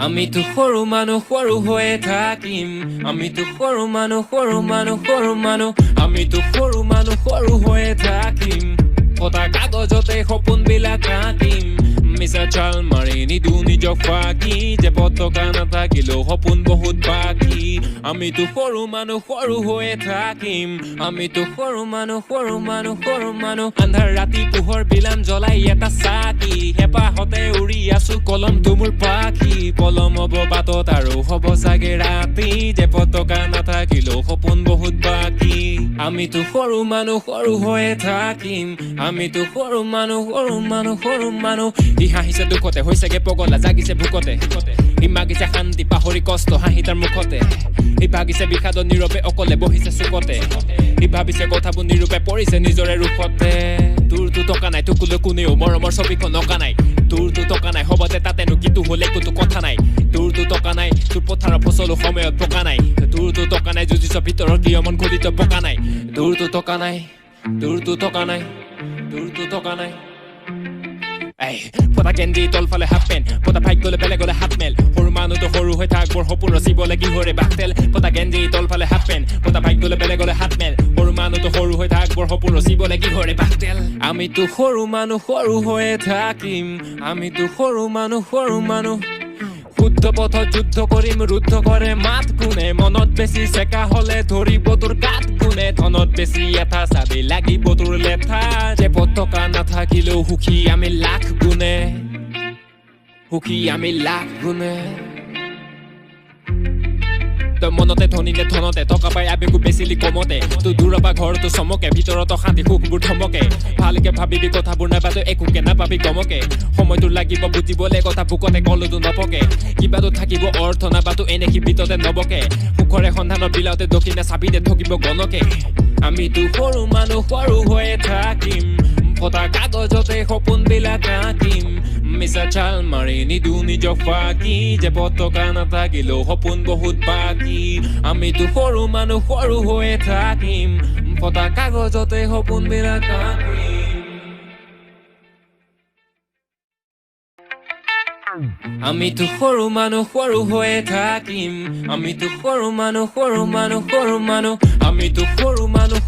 আমি তো সৰু মানুহ সৰু হৈয়ে থাকিম আমি তো সৰু মানুহ আমি তো সৰু মানুহ সৰু হৈয়ে থাকিম কথা কাগজতে সপোনবিলাক আঁকিম মিছা চাল মাৰি নিদু নিজক ফাঁকি যে পতকা নাথাকিলেও সপোন বহুত বাকী আমি তো সৰু মানুহ সৰু হৈয়ে থাকিম আমি তো সৰু মানুহ আন্ধাৰ ৰাতি পোহৰ বিলাম জ্বলাই এটা চাকি হেঁপাহতে উৰি আছো কলমটো মোৰ পাখি পলম হ'ব বাটত আৰু হ'ব চাগে ৰাতি যে পতকা নাথাকিলেও সপোন বহুত বাকী আমি তো সৰু মানুহ সৰু হৈয়ে থাকিম আমি তো সৰু মানুহ ই হাঁহিছে দুখতে হৈছেগে পগলা জাগিছে ভোকতে ই মাগিছে শান্তি পাহৰি কষ্ট হাঁহি তাৰ মুখতে ই ভাগিছে বিষাদত নীৰৱে অকলে বহিছে চুকতে ই ভাবিছে কথাবোৰ নিৰূপে পৰিছে নিজৰে ৰূপতে তোৰতো টকা নাই তোকলৈ কোনেও মৰমৰ ছবিখন অঁকা নাই তোৰতো টকা নাই হবতে তাতেনো কিটো হলে কোনো কথা নাই তোৰতো টকা নাই তোৰ পথাৰৰ ফচলো সময়ত পকা নাই তোৰতো টকা নাই যুঁজিছ ভিতৰৰ গৃহমন ঘূৰিত পকা নাই তোৰতো টকা নাই পতা কেন্দ্ৰি তলফালে হাফ পেন পতা ভাগ্য গলে বেলেগলে হাত মেল সৰু মানুহতো সৰু হৈ থাক বৰ সপোন ৰচিবলে কিহৰে বাকতেল পতা কেন্দ্ৰি তলফালে হাফ পেন পতা ভাগ্য গলে বেলেগলে হাত মেল সৰু মানুহতো সৰু হৈ থাক বৰ সপোন ৰচিবলে কিহৰে বাকতেল আমিতো সৰু মানুহ সৰু হৈয়ে থাকিম আমিতো সৰু মানুহ শুদ্ধ পথত যুদ্ধ কৰিম ৰুদ্ধ কৰে মাত কোনে মনত বেছি চেকা হলে ধৰিব তোৰ গাত কোনে ধনত বেছি এটা চাবি লাগিব তোৰ লেঠা যে পতকা নাথাকিলেও সুখী আমি লাখ গুণে তই মনতে ধনিলে ধনতে টকা পাই আবেগো বেচিলি কমতে তোৰ দূৰৰ পৰা ঘৰতো চমকে ভিতৰত অশান্তি সুখবোৰ থমকে ভালকে ভাবিবি কথাবোৰ নাপাতো একোকে নাপাবি গমকে সময়টো লাগিব বুজিবলে কথা বুকতে কলতো নপকে কিবাতো থাকিব অৰ্থ নাপাতো এনে শিবিততে নবকে সুখৰে সন্ধানত বিলাওতে দক্ষিণে চাবিতে ঠকিব গণকে আমিতো সৰু মানুহ সৰু হৈয়ে থাকিম ফটা কাগজতে সপোনবিলাক আঁকিম মিছা চাল মাৰি নিদু নিজক ফাঁকি যে পতকা নাথাকিলেও সপোন বহুত বাকী আমিতো সৰু মানুহ সৰু হৈয়ে থাকিম ফটা কাগজতে সপোনবিলাক আঁকিম আমিতো সৰু মানুহ সৰু হৈয়ে থাকিম আমিতো সৰু মানুহ আমিতো সৰু মানুহ